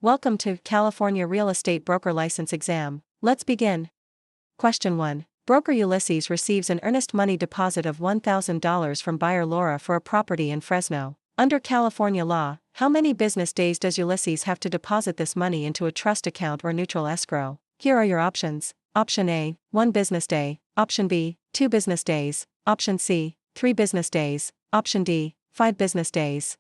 Welcome to California Real Estate Broker License Exam. Let's begin. Question 1. Broker Ulysses receives an earnest money deposit of $1,000 from buyer Laura for a property in Fresno. Under California law, how many business days does Ulysses have to deposit this money into a trust account or neutral escrow? Here are your options. Option A, 1 business day. Option B, 2 business days. Option C, 3 business days. Option D, 5 business days.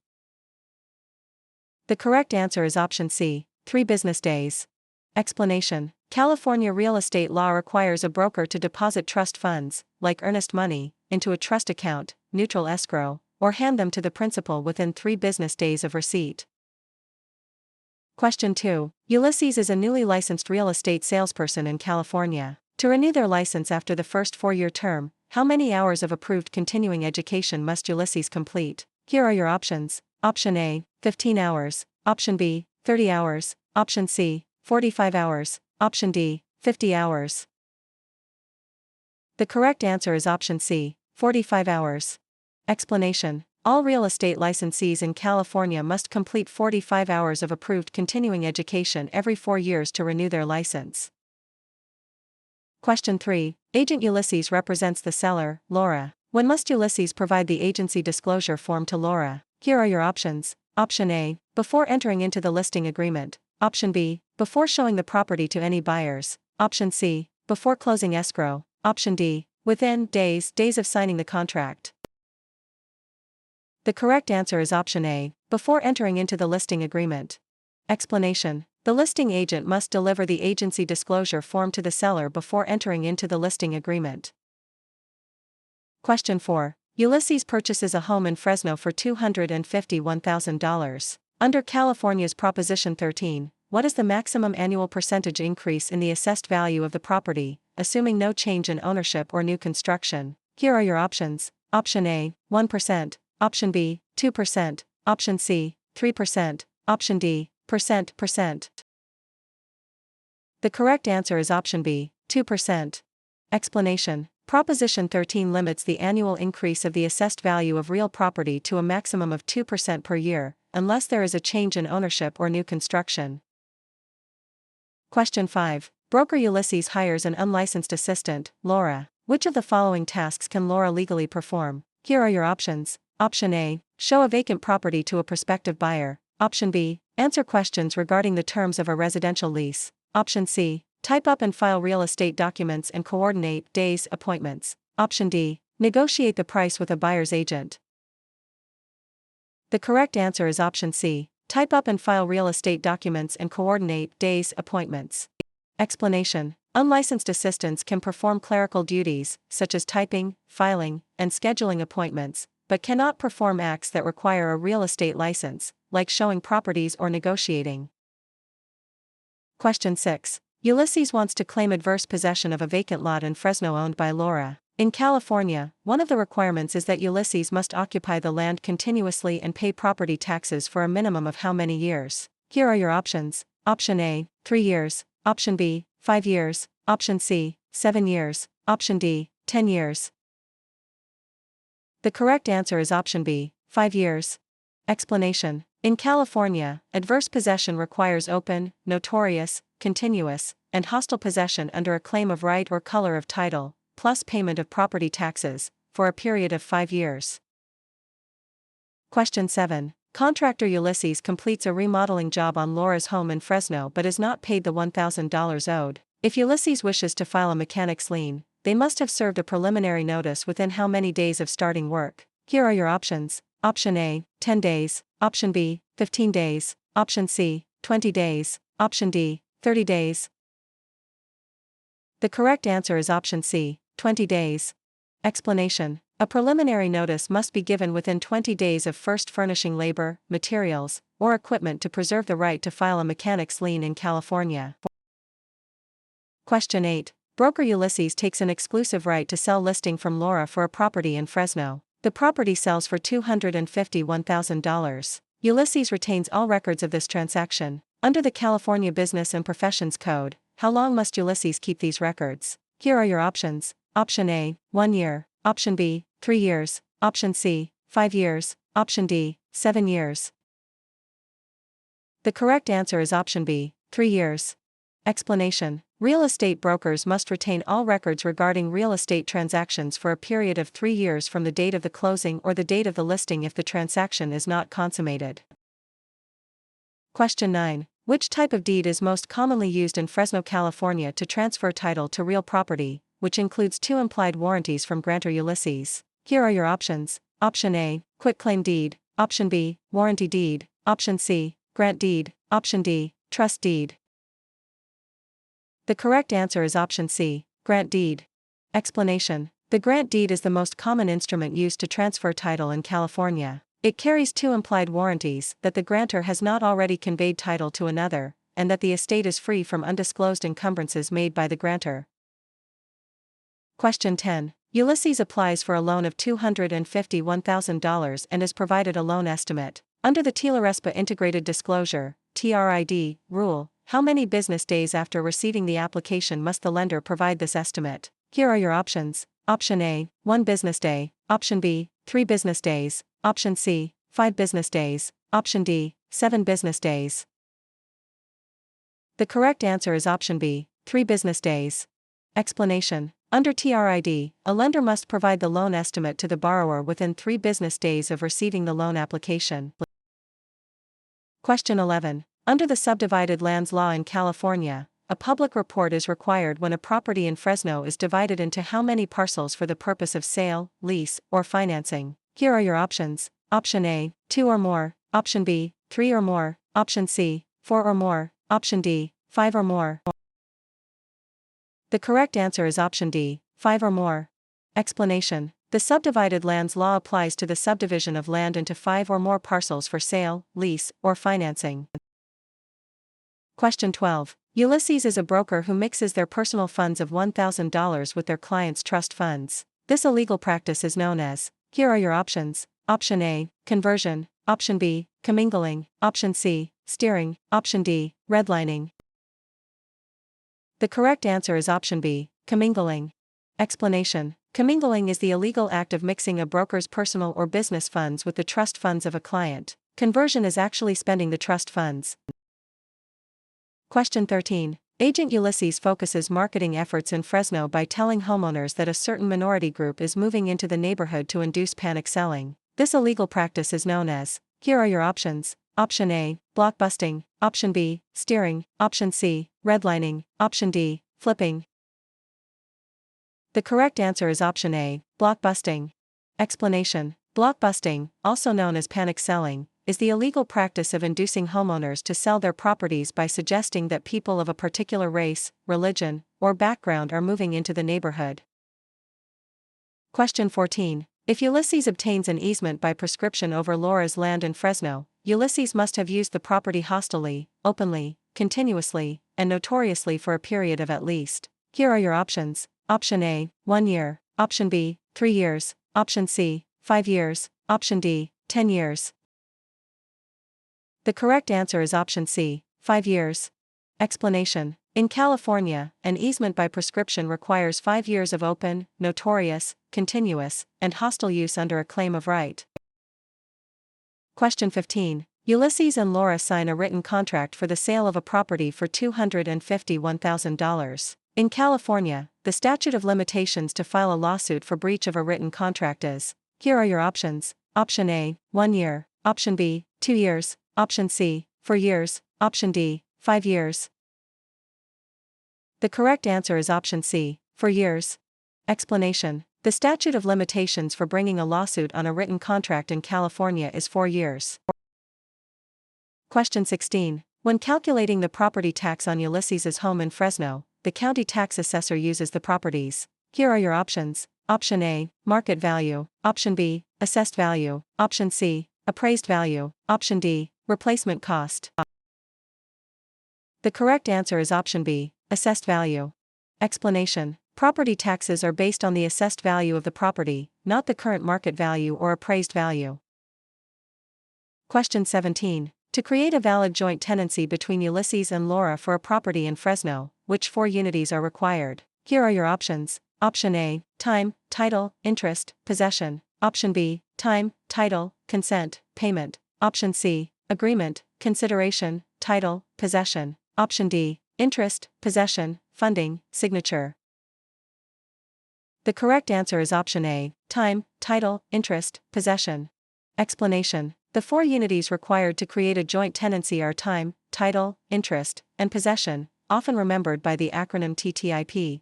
The correct answer is option C, 3 business days. Explanation. California real estate law requires a broker to deposit trust funds, like earnest money, into a trust account, neutral escrow, or hand them to the principal within 3 business days of receipt. Question 2. Ulysses is a newly licensed real estate salesperson in California. To renew their license after the first 4-year term, how many hours of approved continuing education must Ulysses complete? Here are your options. Option A, 15 hours. Option B, 30 hours. Option C, 45 hours. Option D, 50 hours. The correct answer is option C, 45 hours. Explanation. All real estate licensees in California must complete 45 hours of approved continuing education every 4 years to renew their license. Question 3. Agent Ulysses represents the seller, Laura. When must Ulysses provide the agency disclosure form to Laura? Here are your options. Option A, before entering into the listing agreement. Option B, before showing the property to any buyers. Option C, before closing escrow. Option D, within days of signing the contract. The correct answer is option A, before entering into the listing agreement. Explanation. The listing agent must deliver the agency disclosure form to the seller before entering into the listing agreement. Question 4. Ulysses purchases a home in Fresno for $251,000. Under California's Proposition 13, what is the maximum annual percentage increase in the assessed value of the property, assuming no change in ownership or new construction? Here are your options. Option A, 1%. Option B, 2%. Option C, 3%. Option D, percent. The correct answer is option B, 2%. Explanation. Proposition 13 limits the annual increase of the assessed value of real property to a maximum of 2% per year, unless there is a change in ownership or new construction. Question 5. Broker Ulysses hires an unlicensed assistant, Laura. Which of the following tasks can Laura legally perform? Here are your options. Option A, show a vacant property to a prospective buyer. Option B, answer questions regarding the terms of a residential lease. Option C, type up and file real estate documents and coordinate days appointments. Option D, negotiate the price with a buyer's agent. The correct answer is option C, type up and file real estate documents and coordinate days appointments. Explanation. Unlicensed assistants can perform clerical duties, such as typing, filing, and scheduling appointments, but cannot perform acts that require a real estate license, like showing properties or negotiating. Question 6. Ulysses wants to claim adverse possession of a vacant lot in Fresno owned by Laura. In California, one of the requirements is that Ulysses must occupy the land continuously and pay property taxes for a minimum of how many years? Here are your options. Option A, 3 years. Option B, 5 years. Option C, 7 years. Option D, 10 years. The correct answer is option B, 5 years. Explanation. In California, adverse possession requires open, notorious, continuous, and hostile possession under a claim of right or color of title, plus payment of property taxes, for a period of 5 years. Question 7. Contractor Ulysses completes a remodeling job on Laura's home in Fresno but is not paid the $1,000 owed. If Ulysses wishes to file a mechanic's lien, they must have served a preliminary notice within how many days of starting work? Here are your options. Option A, 10 days. Option B, 15 days. Option C, 20 days. Option D, 30 days. The correct answer is option C, 20 days. Explanation. A preliminary notice must be given within 20 days of first furnishing labor, materials, or equipment to preserve the right to file a mechanic's lien in California. Question 8. Broker Ulysses takes an exclusive right to sell listing from Laura for a property in Fresno. The property sells for $251,000. Ulysses retains all records of this transaction. Under the California Business and Professions Code, how long must Ulysses keep these records? Here are your options. Option A, 1 year. Option B, 3 years. Option C, 5 years. Option D, 7 years. The correct answer is option B, 3 years. Explanation: real estate brokers must retain all records regarding real estate transactions for a period of 3 years from the date of the closing or the date of the listing if the transaction is not consummated. Question 9. Which type of deed is most commonly used in Fresno, California to transfer title to real property, which includes 2 implied warranties from grantor Ulysses? Here are your options. Option A, quitclaim deed. Option B, warranty deed. Option C, grant deed. Option D, trust deed. The correct answer is option C, grant deed. Explanation: the grant deed is the most common instrument used to transfer title in California. It carries 2 implied warranties that the grantor has not already conveyed title to another, and that the estate is free from undisclosed encumbrances made by the grantor. Question 10. Ulysses applies for a loan of $251,000 and is provided a loan estimate. Under the TILA-RESPA Integrated Disclosure (TRID) rule, how many business days after receiving the application must the lender provide this estimate? Here are your options. Option A, 1 business day. Option B, 3 business days. Option C, 5 business days. Option D, 7 business days. The correct answer is option B, 3 business days. Explanation: under TRID, a lender must provide the loan estimate to the borrower within 3 business days of receiving the loan application. Question 11. Under the Subdivided Lands Law in California, a public report is required when a property in Fresno is divided into how many parcels for the purpose of sale, lease, or financing? Here are your options. Option A, 2 or more. Option B, 3 or more. Option C, 4 or more. Option D, 5 or more. The correct answer is option D, 5 or more. Explanation: the Subdivided Lands Law applies to the subdivision of land into 5 or more parcels for sale, lease, or financing. Question 12. Ulysses is a broker who mixes their personal funds of $1,000 with their clients' trust funds. This illegal practice is known as. Here are your options. Option A, conversion. Option B, commingling. Option C, steering. Option D, redlining. The correct answer is option B, commingling. Explanation: commingling is the illegal act of mixing a broker's personal or business funds with the trust funds of a client. Conversion is actually spending the trust funds. Question 13. Agent Ulysses focuses marketing efforts in Fresno by telling homeowners that a certain minority group is moving into the neighborhood to induce panic selling. This illegal practice is known as. Here are your options. Option A, blockbusting. Option B, steering. Option C, redlining. Option D, flipping. The correct answer is option A, blockbusting. Explanation: blockbusting, also known as panic selling, is the illegal practice of inducing homeowners to sell their properties by suggesting that people of a particular race, religion, or background are moving into the neighborhood. Question 14. If Ulysses obtains an easement by prescription over Laura's land in Fresno, Ulysses must have used the property hostilely, openly, continuously, and notoriously for a period of at least. Here are your options. Option A, 1 year. Option B, 3 years. Option C, 5 years. Option D, 10 years. The correct answer is option C, 5 years. Explanation: in California, an easement by prescription requires 5 years of open, notorious, continuous, and hostile use under a claim of right. Question 15. Ulysses and Laura sign a written contract for the sale of a property for $251,000. In California, the statute of limitations to file a lawsuit for breach of a written contract is. Here are your options. Option A, 1 year. Option B, 2 years. Option C, 4 years. Option D, 5 years. The correct answer is option C, 4 years. Explanation: the statute of limitations for bringing a lawsuit on a written contract in California is 4 years. Question 16. When calculating the property tax on Ulysses's home in Fresno, the county tax assessor uses the properties. Here are your options. Option A, market value. Option B, assessed value. Option C, appraised value. Option D, replacement cost. The correct answer is option B, assessed value. Explanation: property taxes are based on the assessed value of the property, not the current market value or appraised value. Question 17. To create a valid joint tenancy between Ulysses and Laura for a property in Fresno, which 4 unities are required? Here are your options. Option A, time, title, interest, possession. Option B, time, title, consent, payment. Option C, agreement, consideration, title, possession. Option D, interest, possession, funding, signature. The correct answer is option A, time, title, interest, possession. Explanation. The four unities required to create a joint tenancy are time, title, interest, and possession, often remembered by the acronym TTIP.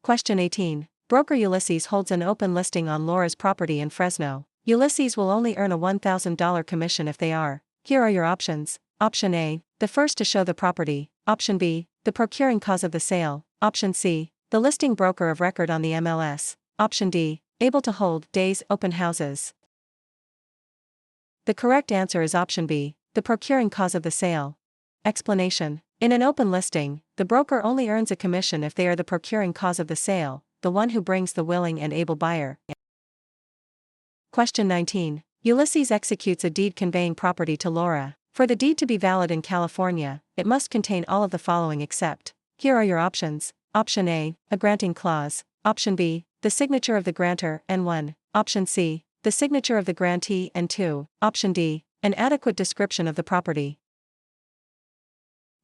Question 18. Broker Ulysses holds an open listing on Laura's property in Fresno. Ulysses will only earn a $1,000 commission if they are. Here are your options. Option A, the first to show the property. Option B, the procuring cause of the sale. Option C, the listing broker of record on the MLS. Option D, able to hold days open houses. The correct answer is option B, the procuring cause of the sale. Explanation. In an open listing, the broker only earns a commission if they are the procuring cause of the sale, the one who brings the willing and able buyer. Question 19. Ulysses executes a deed conveying property to Laura. For the deed to be valid in California, it must contain all of the following except. Here are your options. Option A, a granting clause. Option B, the signature of the grantor, and 1. Option C, the signature of the grantee, and 2. Option D, an adequate description of the property.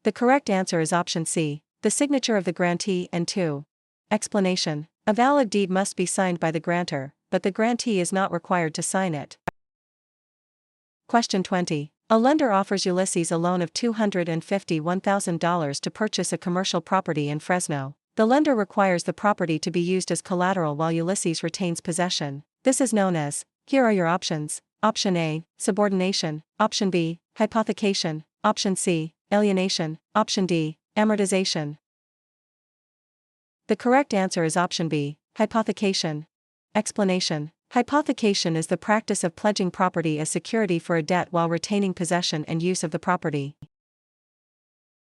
The correct answer is option C, the signature of the grantee, and 2. Explanation. A valid deed must be signed by the grantor, but the grantee is not required to sign it. Question 20. A lender offers Ulysses a loan of $251,000 to purchase a commercial property in Fresno. The lender requires the property to be used as collateral while Ulysses retains possession. This is known as. Here are your options. Option A, subordination. Option B, hypothecation. Option C, alienation. Option D, amortization. The correct answer is option B, hypothecation. Explanation. Hypothecation is the practice of pledging property as security for a debt while retaining possession and use of the property.